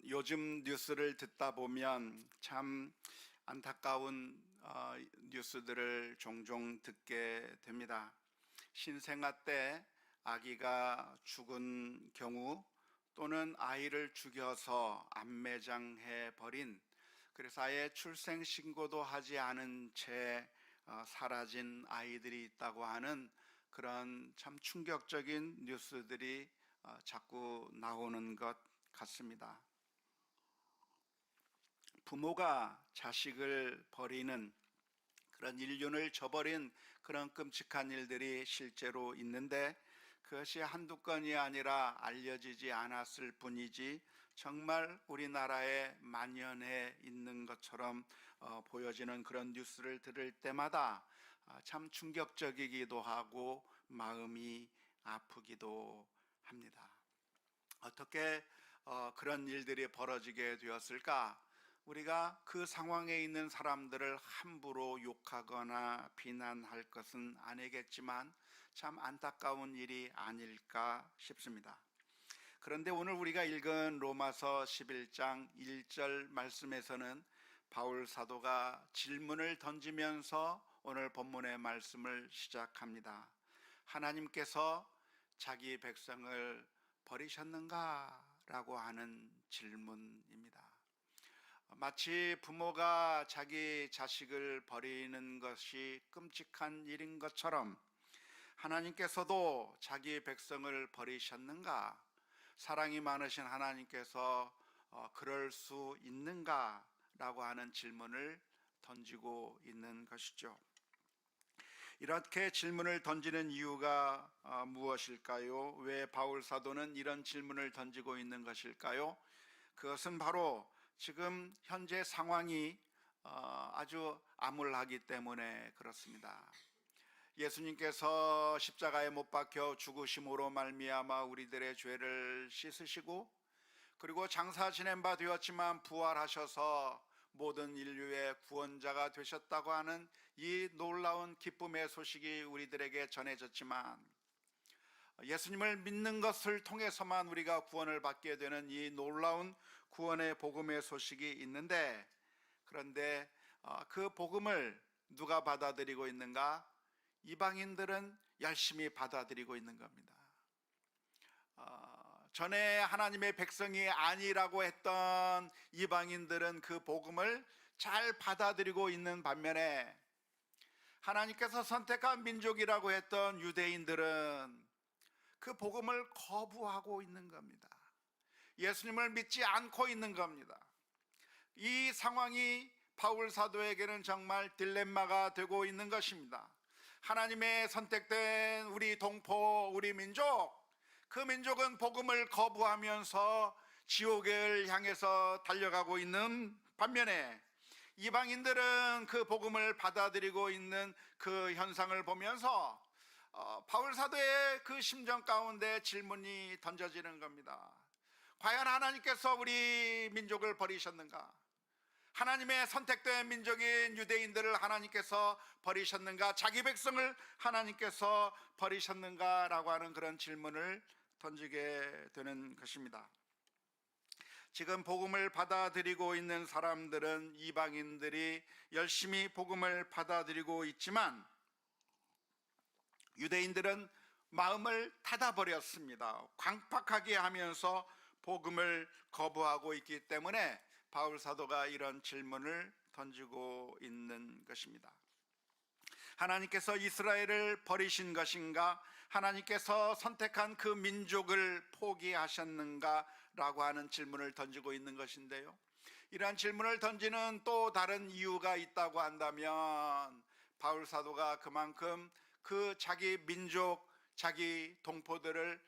요즘 뉴스를 듣다 보면 참 안타까운 뉴스들을 종종 듣게 됩니다. 신생아 때 아기가 죽은 경우, 또는 아이를 죽여서 암매장해 버린, 그래서 아예 출생 신고도 하지 않은 채 사라진 아이들이 있다고 하는 그런 참 충격적인 뉴스들이 자꾸 나오는 것 같습니다. 부모가 자식을 버리는, 그런 인륜을 저버린 그런 끔찍한 일들이 실제로 있는데, 그것이 한두 건이 아니라 알려지지 않았을 뿐이지 정말 우리나라에 만연해 있는 것처럼 보여지는 그런 뉴스를 들을 때마다 참 충격적이기도 하고 마음이 아프기도 합니다. 어떻게 그런 일들이 벌어지게 되었을까? 우리가 그 상황에 있는 사람들을 함부로 욕하거나 비난할 것은 아니겠지만 참 안타까운 일이 아닐까 싶습니다. 그런데 오늘 우리가 읽은 로마서 11장 1절 말씀에서는 바울 사도가 질문을 던지면서 오늘 본문의 말씀을 시작합니다. 하나님께서 자기 백성을 버리셨는가? 라고 하는 질문입니다. 마치 부모가 자기 자식을 버리는 것이 끔찍한 일인 것처럼 하나님께서도 자기 백성을 버리셨는가? 사랑이 많으신 하나님께서 그럴 수 있는가? 라고 하는 질문을 던지고 있는 것이죠. 이렇게 질문을 던지는 이유가 무엇일까요? 왜 바울 사도는 이런 질문을 던지고 있는 것일까요? 그것은 바로 지금 현재 상황이 아주 암울하기 때문에 그렇습니다. 예수님께서 십자가에 못 박혀 죽으심으로 말미암아 우리들의 죄를 씻으시고, 그리고 장사 지낸 바 되었지만 부활하셔서 모든 인류의 구원자가 되셨다고 하는 이 놀라운 기쁨의 소식이 우리들에게 전해졌지만, 예수님을 믿는 것을 통해서만 우리가 구원을 받게 되는 이 놀라운 구원의 복음의 소식이 있는데, 그런데 그 복음을 누가 받아들이고 있는가? 이방인들은 열심히 받아들이고 있는 겁니다. 전에 하나님의 백성이 아니라고 했던 이방인들은 그 복음을 잘 받아들이고 있는 반면에, 하나님께서 선택한 민족이라고 했던 유대인들은 그 복음을 거부하고 있는 겁니다. 예수님을 믿지 않고 있는 겁니다. 이 상황이 바울 사도에게는 정말 딜레마가 되고 있는 것입니다. 하나님의 선택된 우리 동포, 우리 민족, 그 민족은 복음을 거부하면서 지옥을 향해서 달려가고 있는 반면에, 이방인들은 그 복음을 받아들이고 있는 그 현상을 보면서 바울 사도의 그 심정 가운데 질문이 던져지는 겁니다. 과연 하나님께서 우리 민족을 버리셨는가? 하나님의 선택된 민족인 유대인들을 하나님께서 버리셨는가? 자기 백성을 하나님께서 버리셨는가? 라고 하는 그런 질문을 던지게 되는 것입니다. 지금 복음을 받아들이고 있는 사람들은 이방인들이 열심히 복음을 받아들이고 있지만, 유대인들은 마음을 닫아버렸습니다. 광팍하게 하면서 복음을 거부하고 있기 때문에 바울 사도가 이런 질문을 던지고 있는 것입니다. 하나님께서 이스라엘을 버리신 것인가? 하나님께서 선택한 그 민족을 포기하셨는가? 라고 하는 질문을 던지고 있는 것인데요, 이러한 질문을 던지는 또 다른 이유가 있다고 한다면, 바울 사도가 그만큼 그 자기 민족, 자기 동포들을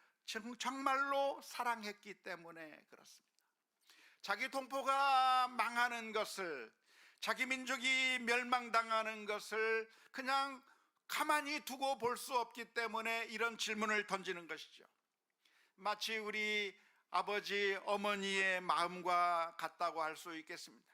정말로 사랑했기 때문에 그렇습니다. 자기 동포가 망하는 것을, 자기 민족이 멸망당하는 것을 그냥 가만히 두고 볼 수 없기 때문에 이런 질문을 던지는 것이죠. 마치 우리 아버지, 어머니의 마음과 같다고 할 수 있겠습니다.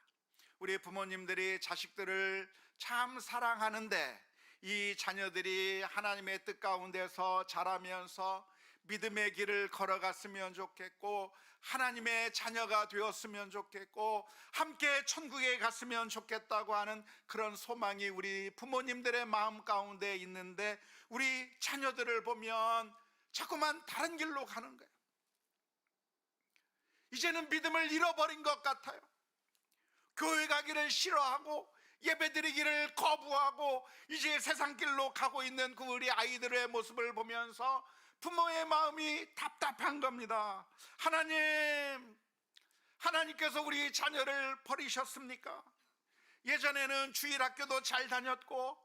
우리 부모님들이 자식들을 참 사랑하는데, 이 자녀들이 하나님의 뜻 가운데서 자라면서 믿음의 길을 걸어갔으면 좋겠고, 하나님의 자녀가 되었으면 좋겠고, 함께 천국에 갔으면 좋겠다고 하는 그런 소망이 우리 부모님들의 마음 가운데 있는데, 우리 자녀들을 보면 자꾸만 다른 길로 가는 거예요. 이제는 믿음을 잃어버린 것 같아요. 교회 가기를 싫어하고 예배드리기를 거부하고 이제 세상 길로 가고 있는 그 우리 아이들의 모습을 보면서 부모의 마음이 답답한 겁니다. 하나님께서 우리 자녀를 버리셨습니까? 예전에는 주일학교도 잘 다녔고,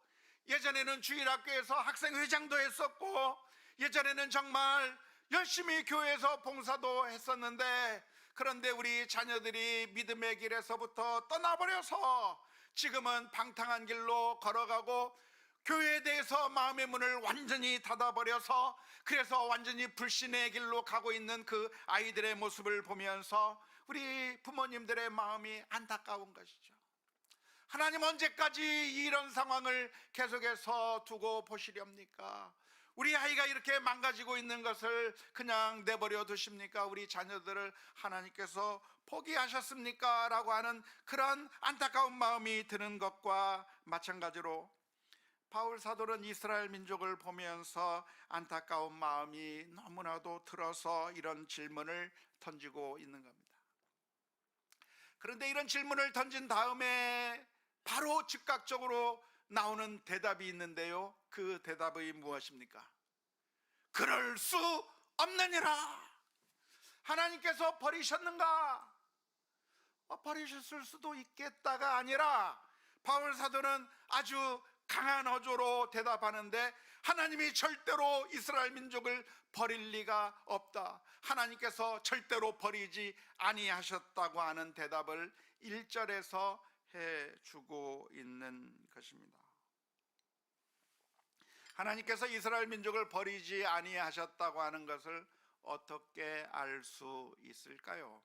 예전에는 주일학교에서 학생회장도 했었고, 예전에는 정말 열심히 교회에서 봉사도 했었는데, 그런데 우리 자녀들이 믿음의 길에서부터 떠나버려서 지금은 방탕한 길로 걸어가고, 교회에 대해서 마음의 문을 완전히 닫아버려서 그래서 완전히 불신의 길로 가고 있는 그 아이들의 모습을 보면서 우리 부모님들의 마음이 안타까운 것이죠. 하나님, 언제까지 이런 상황을 계속해서 두고 보시렵니까? 우리 아이가 이렇게 망가지고 있는 것을 그냥 내버려 두십니까? 우리 자녀들을 하나님께서 포기하셨습니까? 라고 하는 그런 안타까운 마음이 드는 것과 마찬가지로 바울 사도는 이스라엘 민족을 보면서 안타까운 마음이 너무나도 들어서 이런 질문을 던지고 있는 겁니다. 그런데 이런 질문을 던진 다음에 바로 즉각적으로 나오는 대답이 있는데요, 그 대답이 무엇입니까? 그럴 수 없느니라. 하나님께서 버리셨는가? 버리셨을 수도 있겠다가 아니라 바울 사도는 아주 강한 어조로 대답하는데, 하나님이 절대로 이스라엘 민족을 버릴 리가 없다, 하나님께서 절대로 버리지 아니하셨다고 하는 대답을 1절에서 해주고 있는 것입니다. 하나님께서 이스라엘 민족을 버리지 아니하셨다고 하는 것을 어떻게 알 수 있을까요?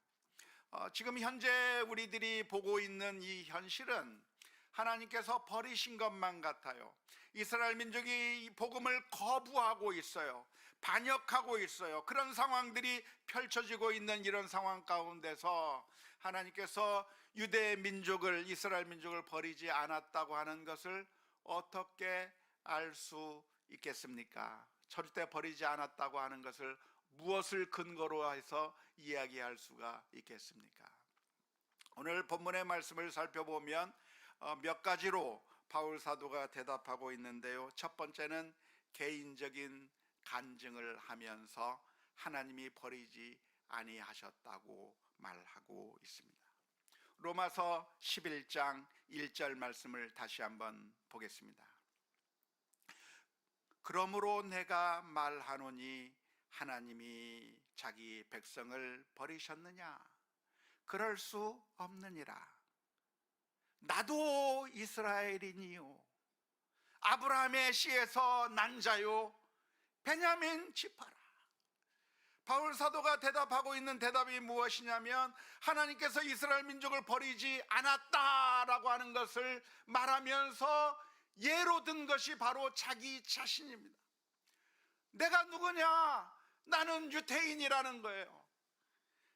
지금 현재 우리들이 보고 있는 이 현실은 하나님께서 버리신 것만 같아요. 이스라엘 민족이 복음을 거부하고 있어요. 반역하고 있어요. 그런 상황들이 펼쳐지고 있는 이런 상황 가운데서 하나님께서 유대 민족을, 이스라엘 민족을 버리지 않았다고 하는 것을 어떻게 알 수 있겠습니까? 절대 버리지 않았다고 하는 것을 무엇을 근거로 해서 이야기할 수가 있겠습니까? 오늘 본문의 말씀을 살펴보면 몇 가지로 바울 사도가 대답하고 있는데요, 첫 번째는 개인적인 간증을 하면서 하나님이 버리지 아니하셨다고 말하고 있습니다. 로마서 11장 1절 말씀을 다시 한번 보겠습니다. 그러므로 내가 말하노니 하나님이 자기 백성을 버리셨느냐? 그럴 수 없느니라. 나도 이스라엘이니요, 아브라함의 씨에서 난 자요, 베냐민 지파라. 바울 사도가 대답하고 있는 대답이 무엇이냐면, 하나님께서 이스라엘 민족을 버리지 않았다라고 하는 것을 말하면서 예로 든 것이 바로 자기 자신입니다. 내가 누구냐? 나는 유대인이라는 거예요.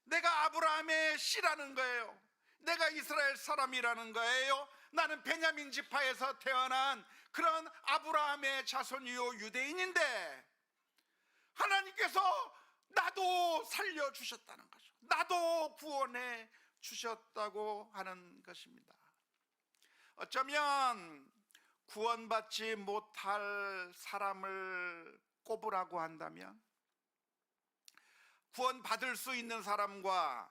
내가 아브라함의 씨라는 거예요. 내가 이스라엘 사람이라는 거예요. 나는 베냐민 지파에서 태어난 그런 아브라함의 자손이요, 유대인인데 하나님께서 나도 살려주셨다는 거죠. 나도 구원해 주셨다고 하는 것입니다. 어쩌면 구원받지 못할 사람을 꼽으라고 한다면, 구원받을 수 있는 사람과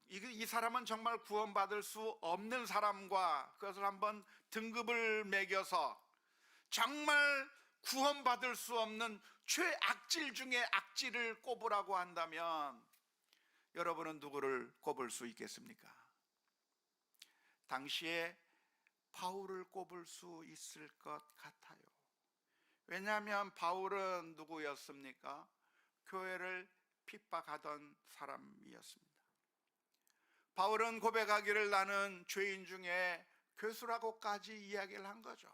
이 사람은 정말 구원받을 수 없는 사람과 그것을 한번 등급을 매겨서 정말 구원받을 수 없는 최악질 중에 악질을 꼽으라고 한다면 여러분은 누구를 꼽을 수 있겠습니까? 당시에 바울을 꼽을 수 있을 것 같아요. 왜냐하면 바울은 누구였습니까? 교회를 핍박하던 사람이었습니다. 바울은 고백하기를 나는 죄인 중에 괴수라고까지 이야기를 한 거죠.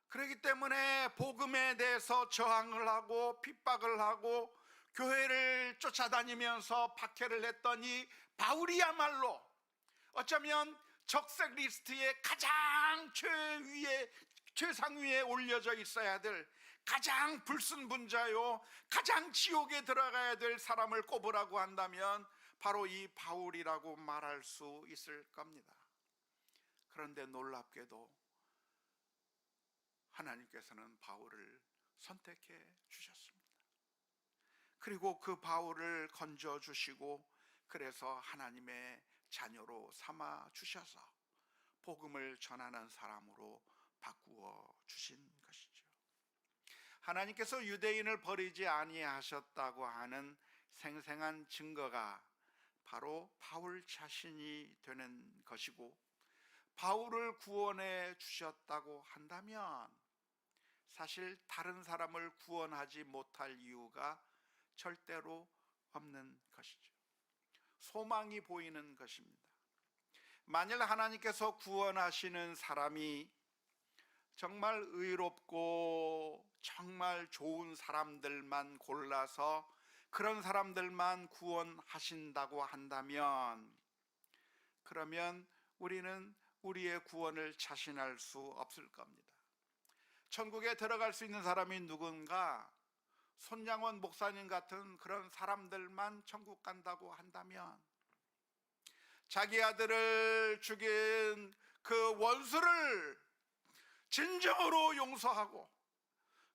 그렇기 때문에 복음에 대해서 저항을 하고 핍박을 하고 교회를 쫓아다니면서 박해를 했더니 바울이야말로 어쩌면 적색 리스트에 가장 최위에, 최상위에 올려져 있어야 될 가장 불순분자요, 가장 지옥에 들어가야 될 사람을 꼽으라고 한다면 바로 이 바울이라고 말할 수 있을 겁니다. 그런데 놀랍게도 하나님께서는 바울을 선택해 주셨습니다. 그리고 그 바울을 건져 주시고 그래서 하나님의 자녀로 삼아 주셔서 복음을 전하는 사람으로 바꾸어 주신 것이죠. 하나님께서 유대인을 버리지 아니하셨다고 하는 생생한 증거가 바로 바울 자신이 되는 것이고, 바울을 구원해 주셨다고 한다면 사실 다른 사람을 구원하지 못할 이유가 절대로 없는 것이죠. 소망이 보이는 것입니다. 만일 하나님께서 구원하시는 사람이 정말 의롭고 정말 좋은 사람들만 골라서 그런 사람들만 구원하신다고 한다면, 그러면 우리는 우리의 구원을 자신할 수 없을 겁니다. 천국에 들어갈 수 있는 사람이 누군가? 손양원 목사님 같은 그런 사람들만 천국 간다고 한다면, 자기 아들을 죽인 그 원수를 진정으로 용서하고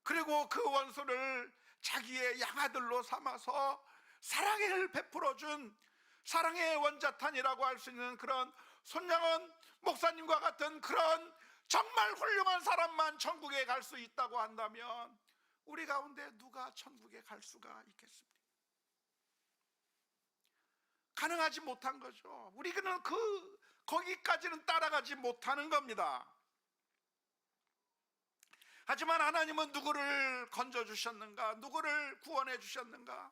그리고 그 원수를 자기의 양아들로 삼아서 사랑을 베풀어준 사랑의 원자탄이라고 할 수 있는 그런 손양원 목사님과 같은 그런 정말 훌륭한 사람만 천국에 갈 수 있다고 한다면 우리 가운데 누가 천국에 갈 수가 있겠습니까? 가능하지 못한 거죠. 우리는 거기까지는 따라가지 못하는 겁니다. 하지만 하나님은 누구를 건져주셨는가? 누구를 구원해 주셨는가?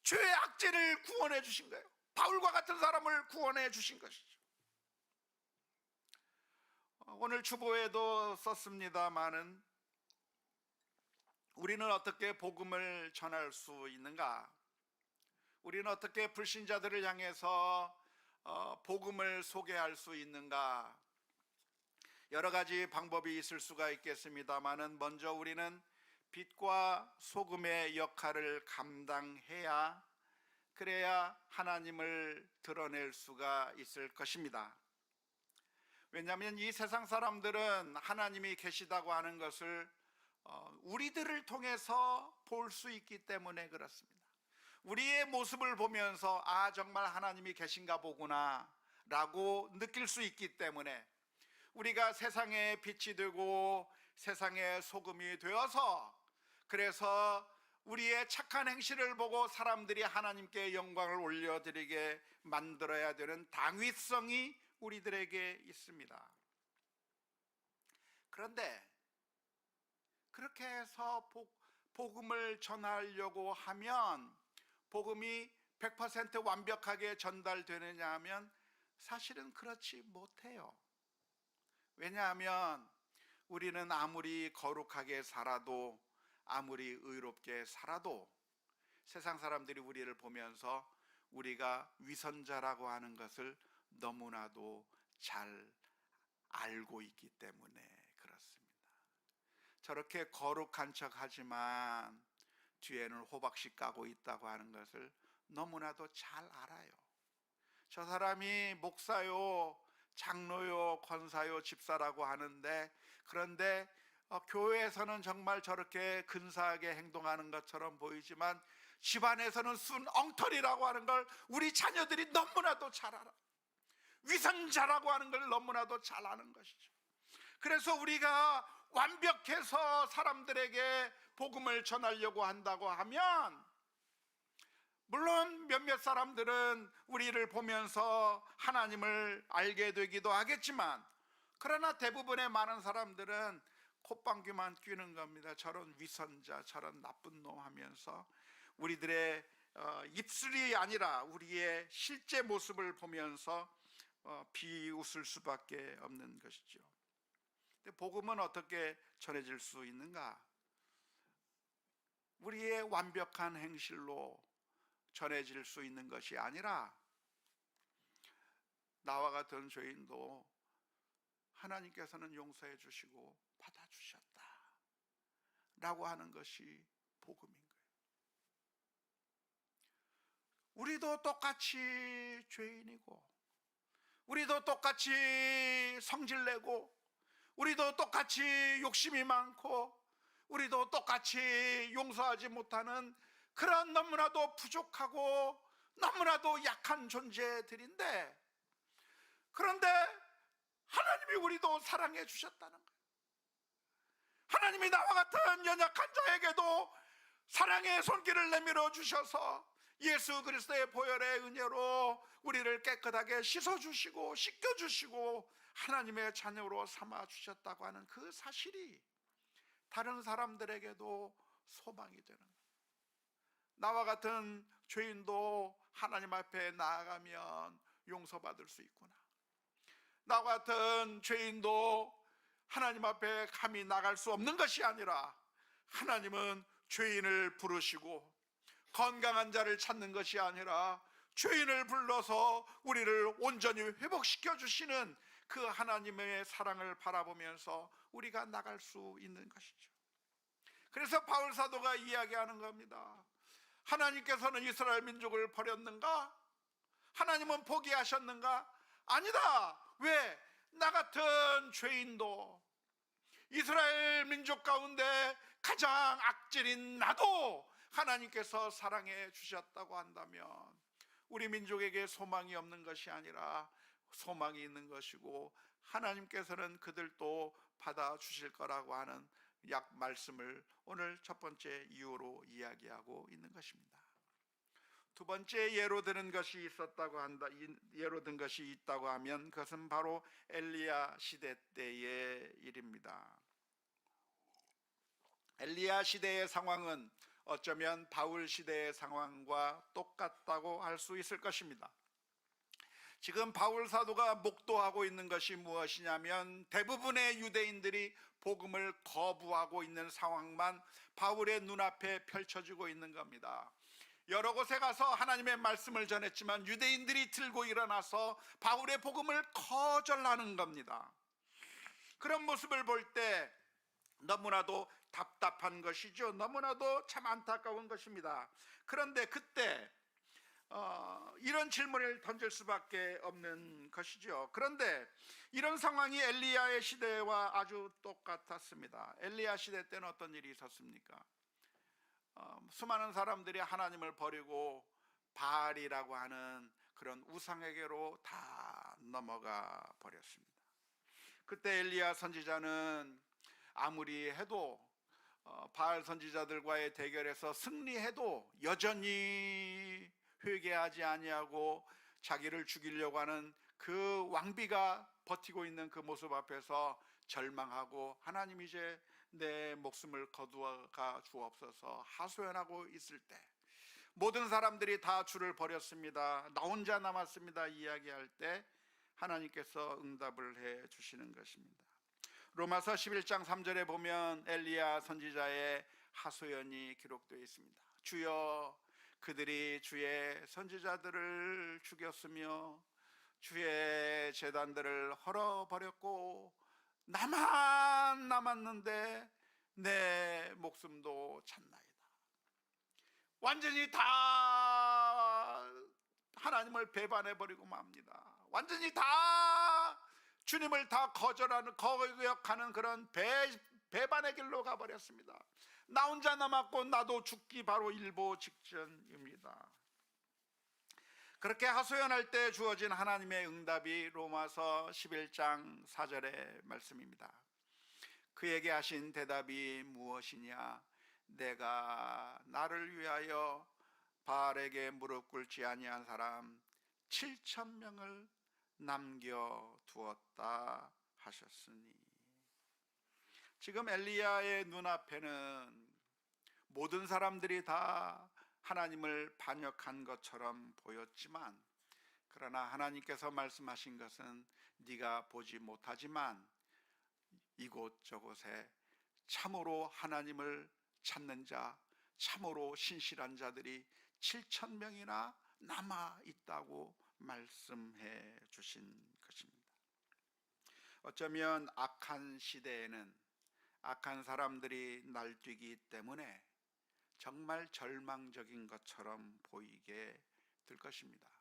죄의 악질을 구원해 주신 거예요. 바울과 같은 사람을 구원해 주신 것이죠. 오늘 주보에도 썼습니다마는 우리는 어떻게 복음을 전할 수 있는가? 우리는 어떻게 불신자들을 향해서 복음을 소개할 수 있는가? 여러 가지 방법이 있을 수가 있겠습니다마는 먼저 우리는 빛과 소금의 역할을 감당해야, 그래야 하나님을 드러낼 수가 있을 것입니다. 왜냐하면 이 세상 사람들은 하나님이 계시다고 하는 것을 우리들을 통해서 볼 수 있기 때문에 그렇습니다. 우리의 모습을 보면서 아, 정말 하나님이 계신가 보구나 라고 느낄 수 있기 때문에 우리가 세상의 빛이 되고 세상의 소금이 되어서, 그래서 우리의 착한 행실을 보고 사람들이 하나님께 영광을 올려드리게 만들어야 되는 당위성이 우리들에게 있습니다. 그런데 그렇게 해서 복음을 전하려고 하면 복음이 100% 완벽하게 전달되느냐 하면 사실은 그렇지 못해요. 왜냐하면 우리는 아무리 거룩하게 살아도, 아무리 의롭게 살아도 세상 사람들이 우리를 보면서 우리가 위선자라고 하는 것을 너무나도 잘 알고 있기 때문에 그렇습니다. 저렇게 거룩한 척하지만 뒤에는 호박씨 까고 있다고 하는 것을 너무나도 잘 알아요. 저 사람이 목사요, 장로요, 권사요, 집사라고 하는데, 그런데 교회에서는 정말 저렇게 근사하게 행동하는 것처럼 보이지만 집안에서는 순 엉터리라고 하는 걸 우리 자녀들이 너무나도 잘 알아. 위선자라고 하는 걸 너무나도 잘 아는 것이죠. 그래서 우리가 완벽해서 사람들에게 복음을 전하려고 한다고 하면, 물론 몇몇 사람들은 우리를 보면서 하나님을 알게 되기도 하겠지만, 그러나 대부분의 많은 사람들은 콧방귀만 뀌는 겁니다. 저런 위선자, 저런 나쁜 놈 하면서 우리들의 입술이 아니라 우리의 실제 모습을 보면서 비웃을 수밖에 없는 것이죠. 근데 복음은 어떻게 전해질 수 있는가? 우리의 완벽한 행실로 전해질 수 있는 것이 아니라 나와 같은 죄인도 하나님께서는 용서해 주시고 받아주셨다 라고 하는 것이 복음인 거예요. 우리도 똑같이 죄인이고, 우리도 똑같이 성질내고, 우리도 똑같이 욕심이 많고, 우리도 똑같이 용서하지 못하는 그런 너무나도 부족하고 너무나도 약한 존재들인데, 그런데 하나님이 우리도 사랑해 주셨다는 거예요. 하나님이 나와 같은 연약한 자에게도 사랑의 손길을 내밀어 주셔서 예수 그리스도의 보혈의 은혜로 우리를 깨끗하게 씻어주시고 씻겨주시고 하나님의 자녀로 삼아주셨다고 하는 그 사실이 다른 사람들에게도 소망이 되는 거예요. 나와 같은 죄인도 하나님 앞에 나아가면 용서받을 수 있구나. 나와 같은 죄인도 하나님 앞에 감히 나갈 수 없는 것이 아니라 하나님은 죄인을 부르시고 건강한 자를 찾는 것이 아니라 죄인을 불러서 우리를 온전히 회복시켜 주시는 그 하나님의 사랑을 바라보면서 우리가 나갈 수 있는 것이죠. 그래서 바울 사도가 이야기하는 겁니다. 하나님께서는 이스라엘 민족을 버렸는가? 하나님은 포기하셨는가? 아니다. 왜? 나 같은 죄인도, 이스라엘 민족 가운데 가장 악질인 나도 하나님께서 사랑해 주셨다고 한다면 우리 민족에게 소망이 없는 것이 아니라 소망이 있는 것이고, 하나님께서는 그들도 받아주실 거라고 하는 말씀을 오늘 첫 번째 이유로 이야기하고 있는 것입니다. 두 번째 예로 드는 것이 있다고 하면 그것은 바로 엘리야 시대 때의 일입니다. 엘리야 시대의 상황은 어쩌면 바울 시대의 상황과 똑같다고 할 수 있을 것입니다. 지금 바울 사도가 목도하고 있는 것이 무엇이냐면 대부분의 유대인들이 복음을 거부하고 있는 상황만 바울의 눈앞에 펼쳐지고 있는 겁니다. 여러 곳에 가서 하나님의 말씀을 전했지만 유대인들이 들고 일어나서 바울의 복음을 거절하는 겁니다. 그런 모습을 볼 때 너무나도 답답한 것이죠. 너무나도 참 안타까운 것입니다. 그런데 그때 이런 질문을 던질 수밖에 없는 것이죠. 그런데 이런 상황이 엘리야의 시대와 아주 똑같았습니다. 엘리야 시대 때는 어떤 일이 있었습니까? 수많은 사람들이 하나님을 버리고 바알이라고 하는 그런 우상에게로 다 넘어가 버렸습니다. 그때 엘리야 선지자는 아무리 해도 바알 선지자들과의 대결에서 승리해도 여전히 회개하지 아니하고 자기를 죽이려고 하는 그 왕비가 버티고 있는 그 모습 앞에서 절망하고 하나님 이제 내 목숨을 거두어가 주옵소서 하소연하고 있을 때 모든 사람들이 다 주를 버렸습니다. 나 혼자 남았습니다 이야기할 때 하나님께서 응답을 해 주시는 것입니다. 로마서 11장 3절에 보면 엘리야 선지자의 하소연이 기록되어 있습니다. 주여, 그들이 주의 선지자들을 죽였으며 주의 제단들을 헐어버렸고 나만 남았는데 내 목숨도 찼나이다. 완전히 다 하나님을 배반해버리고 맙니다. 완전히 다 주님을 다 거역하는 그런 배반의 길로 가버렸습니다. 나 혼자 남았고 나도 죽기 바로 일보 직전입니다. 그렇게 하소연할 때 주어진 하나님의 응답이 로마서 11장 4절의 말씀입니다. 그에게 하신 대답이 무엇이냐? 내가 나를 위하여 바알에게 무릎 꿇지 아니한 사람 7,000명을 남겨두었다 하셨으니. 지금 엘리야의 눈앞에는 모든 사람들이 다 하나님을 반역한 것처럼 보였지만, 그러나 하나님께서 말씀하신 것은 네가 보지 못하지만 이곳저곳에 참으로 하나님을 찾는 자, 참으로 신실한 자들이 7천 명이나 남아 있다고 말씀해 주신 것입니다. 어쩌면 악한 시대에는 악한 사람들이 날뛰기 때문에 정말 절망적인 것처럼 보이게 될 것입니다.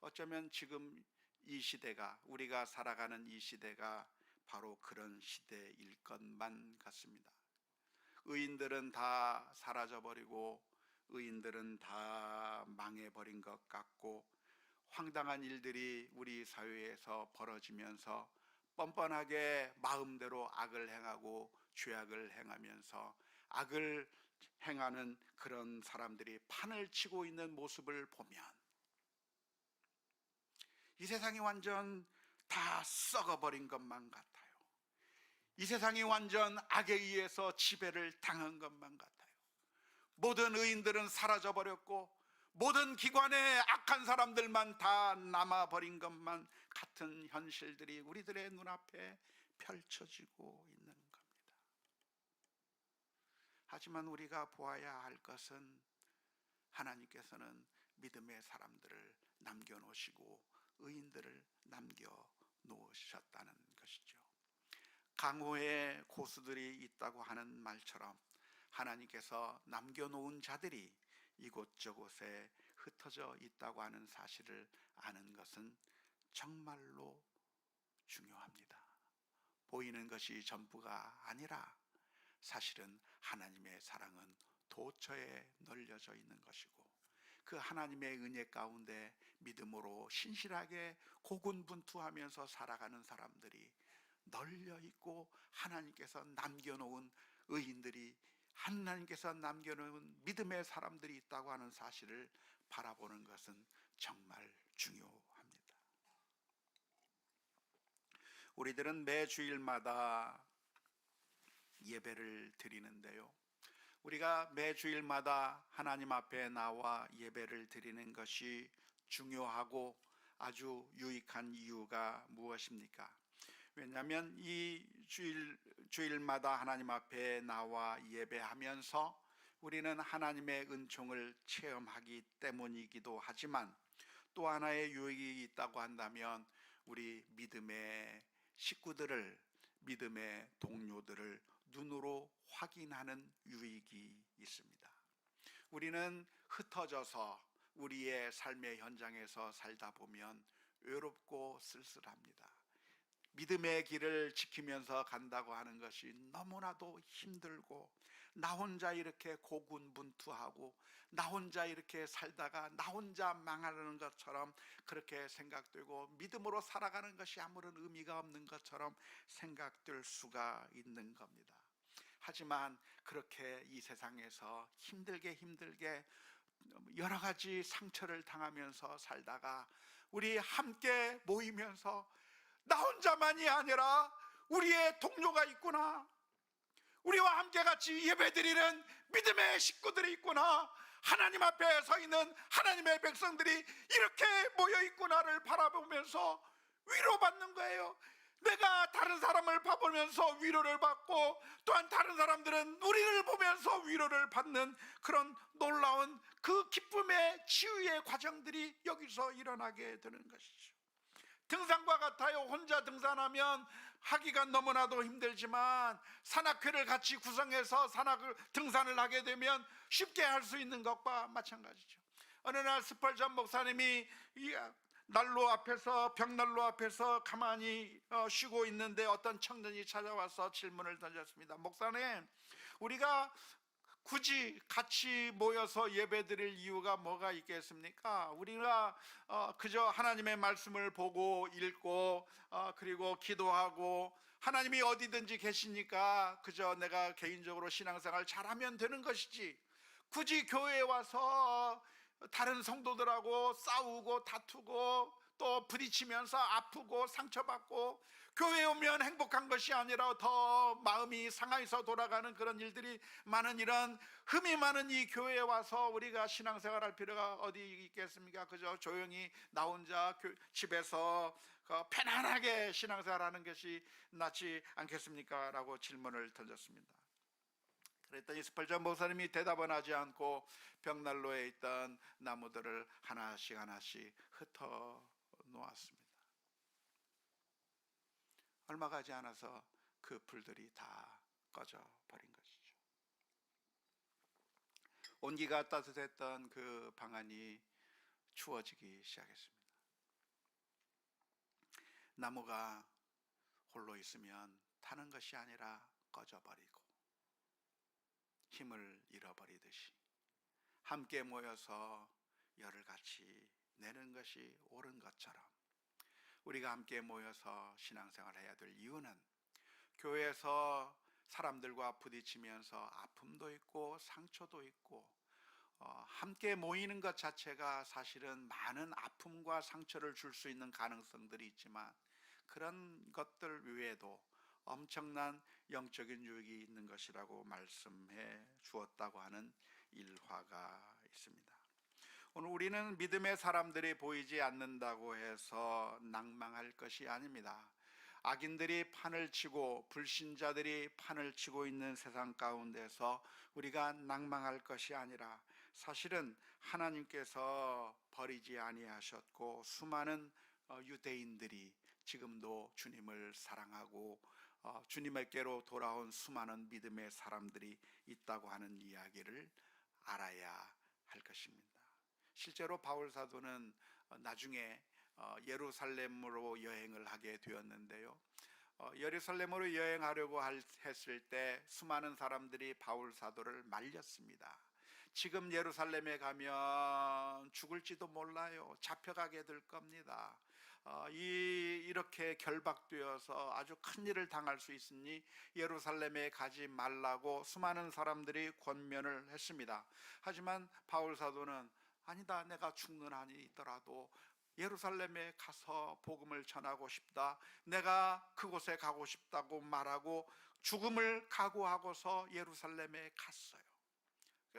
어쩌면 지금 이 시대가, 우리가 살아가는 이 시대가 바로 그런 시대일 것만 같습니다. 의인들은 다 사라져버리고 의인들은 다 망해버린 것 같고, 황당한 일들이 우리 사회에서 벌어지면서 뻔뻔하게 마음대로 악을 행하고 죄악을 행하면서 악을 행하는 그런 사람들이 판을 치고 있는 모습을 보면 이 세상이 완전 다 썩어버린 것만 같아요. 이 세상이 완전 악에 의해서 지배를 당한 것만 같아요. 모든 의인들은 사라져버렸고 모든 기관에 악한 사람들만 다 남아버린 것만 같은 현실들이 우리들의 눈앞에 펼쳐지고 있는 겁니다. 하지만 우리가 보아야 할 것은 하나님께서는 믿음의 사람들을 남겨놓으시고 의인들을 남겨놓으셨다는 것이죠. 강호의 고수들이 있다고 하는 말처럼 하나님께서 남겨놓은 자들이 이곳저곳에 흩어져 있다고 하는 사실을 아는 것은 정말로 중요합니다. 보이는 것이 전부가 아니라 사실은 하나님의 사랑은 도처에 널려져 있는 것이고, 그 하나님의 은혜 가운데 믿음으로 신실하게 고군분투하면서 살아가는 사람들이 널려 있고, 하나님께서 남겨놓은 의인들이, 하나님께서 남겨놓은 믿음의 사람들이 있다고 하는 사실을 바라보는 것은 정말 중요합니다. 우리들은 매 주일마다 예배를 드리는데요, 우리가 매 주일마다 하나님 앞에 나와 예배를 드리는 것이 중요하고 아주 유익한 이유가 무엇입니까? 왜냐하면 이 주일마다 하나님 앞에 나와 예배하면서 우리는 하나님의 은총을 체험하기 때문이기도 하지만, 또 하나의 유익이 있다고 한다면 우리 믿음의 식구들을, 믿음의 동료들을 눈으로 확인하는 유익이 있습니다. 우리는 흩어져서 우리의 삶의 현장에서 살다 보면 외롭고 쓸쓸합니다. 믿음의 길을 지키면서 간다고 하는 것이 너무나도 힘들고, 나 혼자 이렇게 고군분투하고 나 혼자 이렇게 살다가 나 혼자 망하는 것처럼 그렇게 생각되고, 믿음으로 살아가는 것이 아무런 의미가 없는 것처럼 생각될 수가 있는 겁니다. 하지만 그렇게 이 세상에서 힘들게 여러 가지 상처를 당하면서 살다가 우리 함께 모이면서 나 혼자만이 아니라 우리의 동료가 있구나, 우리와 함께 같이 예배드리는 믿음의 식구들이 있구나, 하나님 앞에 서 있는 하나님의 백성들이 이렇게 모여 있구나를 바라보면서 위로받는 거예요. 내가 다른 사람을 봐보면서 위로를 받고, 또한 다른 사람들은 우리를 보면서 위로를 받는 그런 놀라운 그 기쁨의 치유의 과정들이 여기서 일어나게 되는 것이죠. 등산과 같아요. 혼자 등산하면 하기가 너무나도 힘들지만 산악회를 같이 구성해서 등산을 하게 되면 쉽게 할 수 있는 것과 마찬가지죠. 어느 날 스펄전 목사님이 벽난로 앞에서 가만히 쉬고 있는데 어떤 청년이 찾아와서 질문을 던졌습니다. 목사님, 우리가 굳이 같이 모여서 예배드릴 이유가 뭐가 있겠습니까? 우리가 그저 하나님의 말씀을 보고 읽고 그리고 기도하고, 하나님이 어디든지 계시니까 그저 내가 개인적으로 신앙생활 잘하면 되는 것이지, 굳이 교회에 와서 다른 성도들하고 싸우고 다투고 또 부딪히면서 아프고 상처받고, 교회에 오면 행복한 것이 아니라 더 마음이 상해서 돌아가는 그런 일들이 많은, 이런 흠이 많은 이 교회에 와서 우리가 신앙생활 할 필요가 어디 있겠습니까? 그저 조용히 나 혼자 집에서 편안하게 신앙생활 하는 것이 낫지 않겠습니까? 라고 질문을 던졌습니다. 그랬더니 스펄전 목사님이 대답은 하지 않고 벽난로에 있던 나무들을 하나씩 하나씩 흩어 놓았습니다. 얼마 가지 않아서 그 불들이 다 꺼져 버린 것이죠. 온기가 따뜻했던 그 방안이 추워지기 시작했습니다. 나무가 홀로 있으면 타는 것이 아니라 꺼져버리고 힘을 잃어버리듯이 함께 모여서 열을 같이 내는 것이 옳은 것처럼 우리가 함께 모여서 신앙생활을 해야 될 이유는 교회에서 사람들과 부딪히면서 아픔도 있고 상처도 있고 함께 모이는 것 자체가 사실은 많은 아픔과 상처를 줄 수 있는 가능성들이 있지만 그런 것들 외에도 엄청난 영적인 유익이 있는 것이라고 말씀해 주었다고 하는 일화가 있습니다. 오늘 우리는 믿음의 사람들이 보이지 않는다고 해서 낭망할 것이 아닙니다. 악인들이 판을 치고 불신자들이 판을 치고 있는 세상 가운데서 우리가 낭망할 것이 아니라 사실은 하나님께서 버리지 아니하셨고 수많은 유대인들이 지금도 주님을 사랑하고 주님에게로 돌아온 수많은 믿음의 사람들이 있다고 하는 이야기를 알아야 할 것입니다. 실제로 바울 사도는 나중에 예루살렘으로 여행을 하게 되었는데요. 예루살렘으로 여행하려고 했을 때 수많은 사람들이 바울 사도를 말렸습니다. 지금 예루살렘에 가면 죽을지도 몰라요. 잡혀가게 될 겁니다. 이렇게 결박되어서 아주 큰 일을 당할 수 있으니 예루살렘에 가지 말라고 수많은 사람들이 권면을 했습니다. 하지만 바울 사도는 아니다, 내가 죽는 한이 있더라도 예루살렘에 가서 복음을 전하고 싶다, 내가 그곳에 가고 싶다고 말하고 죽음을 각오하고서 예루살렘에 갔어요.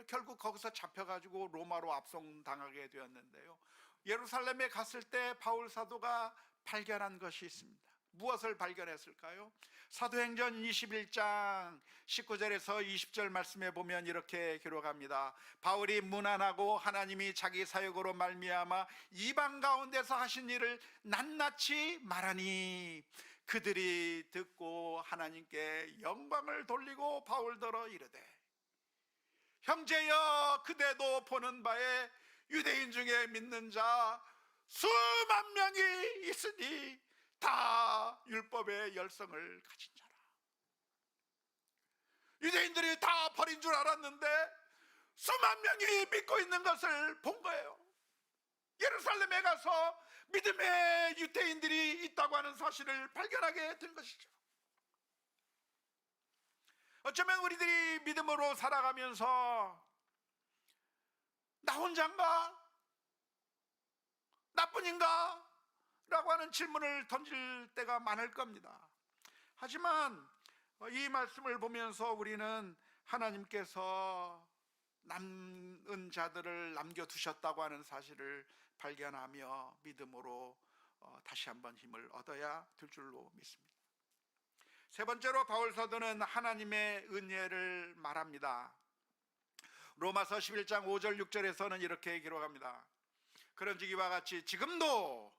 결국 거기서 잡혀가지고 로마로 압송당하게 되었는데요. 예루살렘에 갔을 때 바울 사도가 발견한 것이 있습니다. 무엇을 발견했을까요? 사도행전 21장 19절에서 20절 말씀에 보면 이렇게 기록합니다. 바울이 무난하고 하나님이 자기 사역으로 말미암아 이방 가운데서 하신 일을 낱낱이 말하니 그들이 듣고 하나님께 영광을 돌리고 바울더러 이르되 형제여, 그대도 보는 바에 유대인 중에 믿는 자 수만 명이 있으니 다 율법의 열성을 가진 자라. 유대인들이 다 버린 줄 알았는데 수만 명이 믿고 있는 것을 본 거예요. 예루살렘에 가서 믿음의 유대인들이 있다고 하는 사실을 발견하게 된 것이죠. 어쩌면 우리들이 믿음으로 살아가면서 나 혼자인가? 나뿐인가? 라고 하는 질문을 던질 때가 많을 겁니다. 하지만 이 말씀을 보면서 우리는 하나님께서 남은 자들을 남겨두셨다고 하는 사실을 발견하며 믿음으로 다시 한번 힘을 얻어야 될 줄로 믿습니다. 세 번째로 바울 사도는 하나님의 은혜를 말합니다. 로마서 11장 5절 6절에서는 이렇게 기록합니다. 그런즉 이와 같이 지금도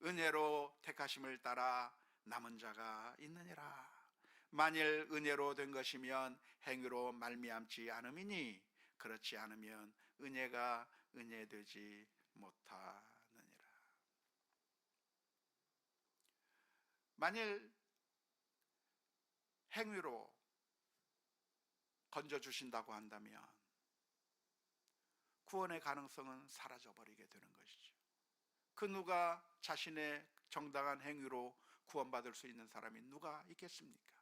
은혜로 택하심을 따라 남은 자가 있느니라. 만일 은혜로 된 것이면 행위로 말미암지 않음이니 그렇지 않으면 은혜가 은혜되지 못하느니라. 만일 행위로 건져주신다고 한다면 구원의 가능성은 사라져버리게 되는 것이죠. 그 누가 자신의 정당한 행위로 구원받을 수 있는 사람이 누가 있겠습니까?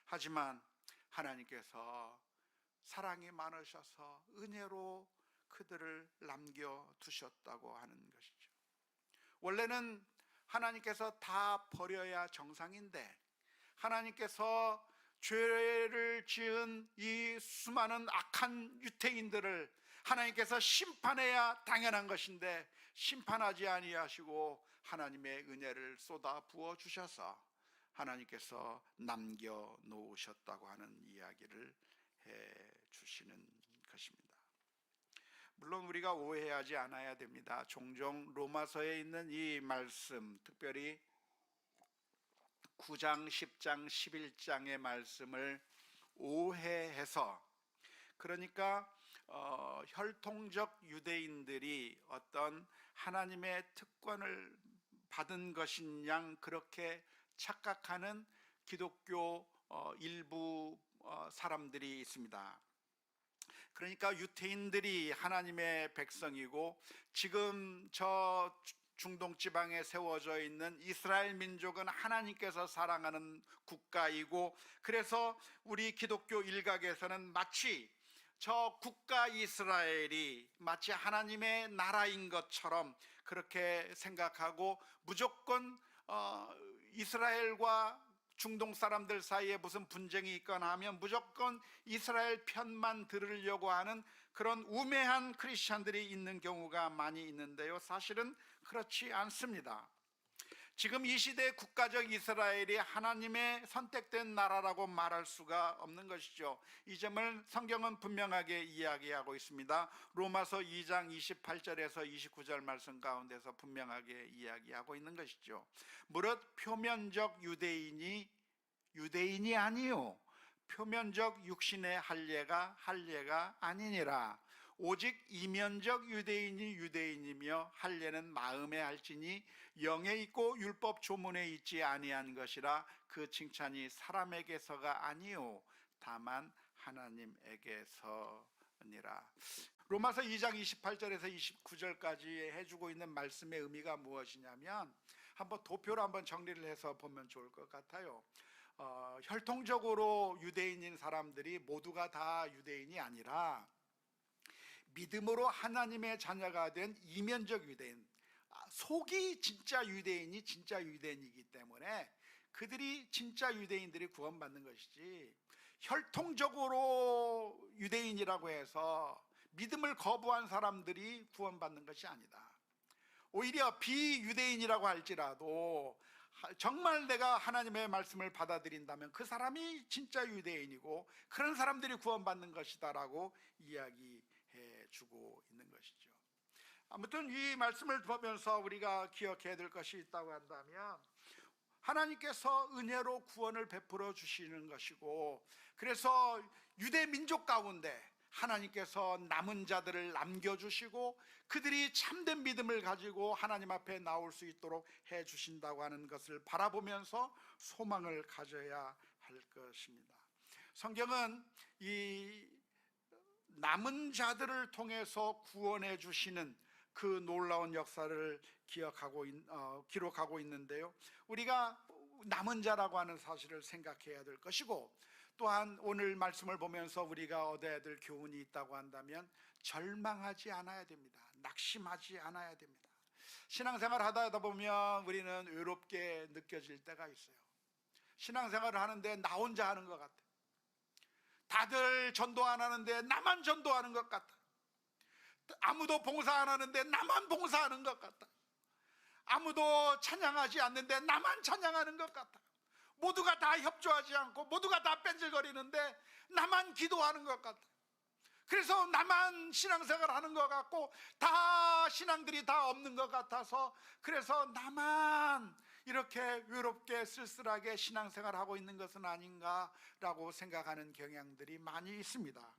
하지만 하나님께서 사랑이 많으셔서 은혜로 그들을 남겨두셨다고 하는 것이죠. 원래는 하나님께서 다 버려야 정상인데 하나님께서 죄를 지은 이 수많은 악한 유대인들을 하나님께서 심판해야 당연한 것인데 심판하지 아니하시고 하나님의 은혜를 쏟아 부어 주셔서 하나님께서 남겨 놓으셨다고 하는 이야기를 주시는 것입니다. 물론 우리가 오해하지 않아야 됩니다. 종종 로마서에 있는 이 말씀, 특별히 9장, 10장, 11장의 말씀을 오해해서, 그러니까 혈통적 유대인들이 어떤 하나님의 특권을 받은 것인 양 그렇게 착각하는 기독교 일부 사람들이 있습니다. 그러니까 유태인들이 하나님의 백성이고 지금 저 중동 지방에 세워져 있는 이스라엘 민족은 하나님께서 사랑하는 국가이고, 그래서 우리 기독교 일각에서는 마치 저 국가 이스라엘이 마치 하나님의 나라인 것처럼 그렇게 생각하고, 무조건 이스라엘과 중동 사람들 사이에 무슨 분쟁이 있거나 하면 무조건 이스라엘 편만 들으려고 하는 그런 우매한 크리스찬들이 있는 경우가 많이 있는데요, 사실은 그렇지 않습니다. 지금 이 시대 국가적 이스라엘이 하나님의 선택된 나라라고 말할 수가 없는 것이죠. 이 점을 성경은 분명하게 이야기하고 있습니다. 로마서 2장 28절에서 29절 말씀 가운데서 분명하게 이야기하고 있는 것이죠. 무릇 표면적 유대인이 아니요 표면적 육신의 할례가 아니니라. 오직 이면적 유대인이 유대인이며 할례는 마음에 할지니 영에 있고 율법 조문에 있지 아니한 것이라. 그 칭찬이 사람에게서가 아니요 다만 하나님에게서니라. 로마서 2장 28절에서 29절까지 해주고 있는 말씀의 의미가 무엇이냐면, 한번 도표로 한번 정리를 해서 보면 좋을 것 같아요. 혈통적으로 유대인인 사람들이 모두가 다 유대인이 아니라 믿음으로 하나님의 자녀가 된 이면적 유대인, 속이 진짜 유대인이 진짜 유대인이기 때문에 그들이 진짜 유대인들이 구원받는 것이지, 혈통적으로 유대인이라고 해서 믿음을 거부한 사람들이 구원받는 것이 아니다. 오히려 비유대인이라고 할지라도 정말 내가 하나님의 말씀을 받아들인다면 그 사람이 진짜 유대인이고 그런 사람들이 구원받는 것이다라고 이야기해 주고 있는 것이죠. 아무튼 이 말씀을 보면서 우리가 기억해야 될 것이 있다고 한다면, 하나님께서 은혜로 구원을 베풀어 주시는 것이고, 그래서 유대 민족 가운데 하나님께서 남은 자들을 남겨주시고 그들이 참된 믿음을 가지고 하나님 앞에 나올 수 있도록 해 주신다고 하는 것을 바라보면서 소망을 가져야 할 것입니다. 성경은 이 남은 자들을 통해서 구원해 주시는 그 놀라운 역사를 기록하고 있는데요, 우리가 남은 자라고 하는 사실을 생각해야 될 것이고, 또한 오늘 말씀을 보면서 우리가 얻어야 될 교훈이 있다고 한다면 절망하지 않아야 됩니다. 낙심하지 않아야 됩니다. 신앙생활 하다 보면 우리는 외롭게 느껴질 때가 있어요. 신앙생활을 하는데 나 혼자 하는 것 같아요. 다들 전도 안 하는데 나만 전도하는 것 같아요. 아무도 봉사 안 하는데 나만 봉사하는 것 같아요. 아무도 찬양하지 않는데 나만 찬양하는 것 같아요. 모두가 다 협조하지 않고 모두가 다 뺀질거리는데 나만 기도하는 것 같아요. 그래서 나만 신앙생활 하는 것 같고 다 신앙들이 다 없는 것 같아서, 그래서 나만 이렇게 외롭게 쓸쓸하게 신앙생활하고 있는 것은 아닌가라고 생각하는 경향들이 많이 있습니다.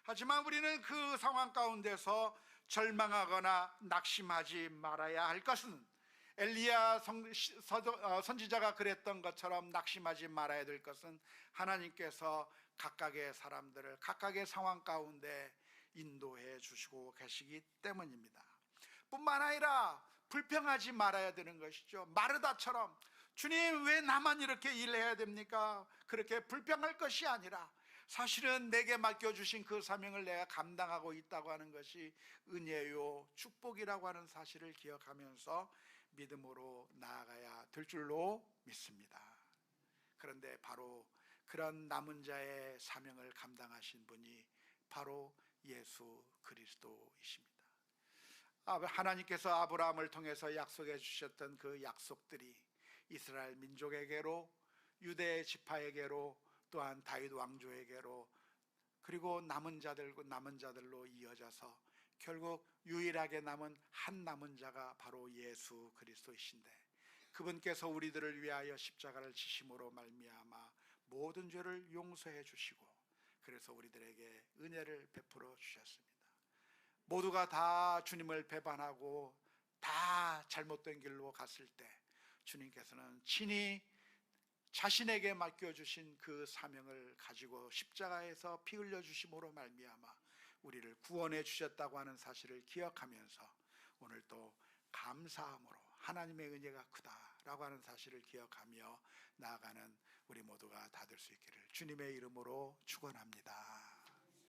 하지만 우리는 그 상황 가운데서 절망하거나 낙심하지 말아야 할 것은, 엘리야 선지자가 그랬던 것처럼 낙심하지 말아야 될 것은 하나님께서 각각의 사람들을 각각의 상황 가운데 인도해 주시고 계시기 때문입니다. 뿐만 아니라 불평하지 말아야 되는 것이죠. 마르다처럼 주님 왜 나만 이렇게 일해야 됩니까? 그렇게 불평할 것이 아니라 사실은 내게 맡겨주신 그 사명을 내가 감당하고 있다고 하는 것이 은혜요 축복이라고 하는 사실을 기억하면서 믿음으로 나아가야 될 줄로 믿습니다. 그런데 바로 그런 남은 자의 사명을 감당하신 분이 바로 예수 그리스도이십니다. 하나님께서 아브라함을 통해서 약속해 주셨던 그 약속들이 이스라엘 민족에게로, 유대 지파에게로, 또한 다윗 왕조에게로 그리고 남은 자들로 이어져서 결국 유일하게 남은 한 남은 자가 바로 예수 그리스도이신데, 그분께서 우리들을 위하여 십자가를 지심으로 말미암아 모든 죄를 용서해 주시고, 그래서 우리들에게 은혜를 베풀어 주셨습니다. 모두가 다 주님을 배반하고 다 잘못된 길로 갔을 때 주님께서는 친히 자신에게 맡겨주신 그 사명을 가지고 십자가에서 피 흘려 주심으로 말미암아 우리를 구원해 주셨다고 하는 사실을 기억하면서, 오늘 또 감사함으로 하나님의 은혜가 크다라고 하는 사실을 기억하며 나아가는 우리 모두가 다 될 수 있기를 주님의 이름으로 축원합니다.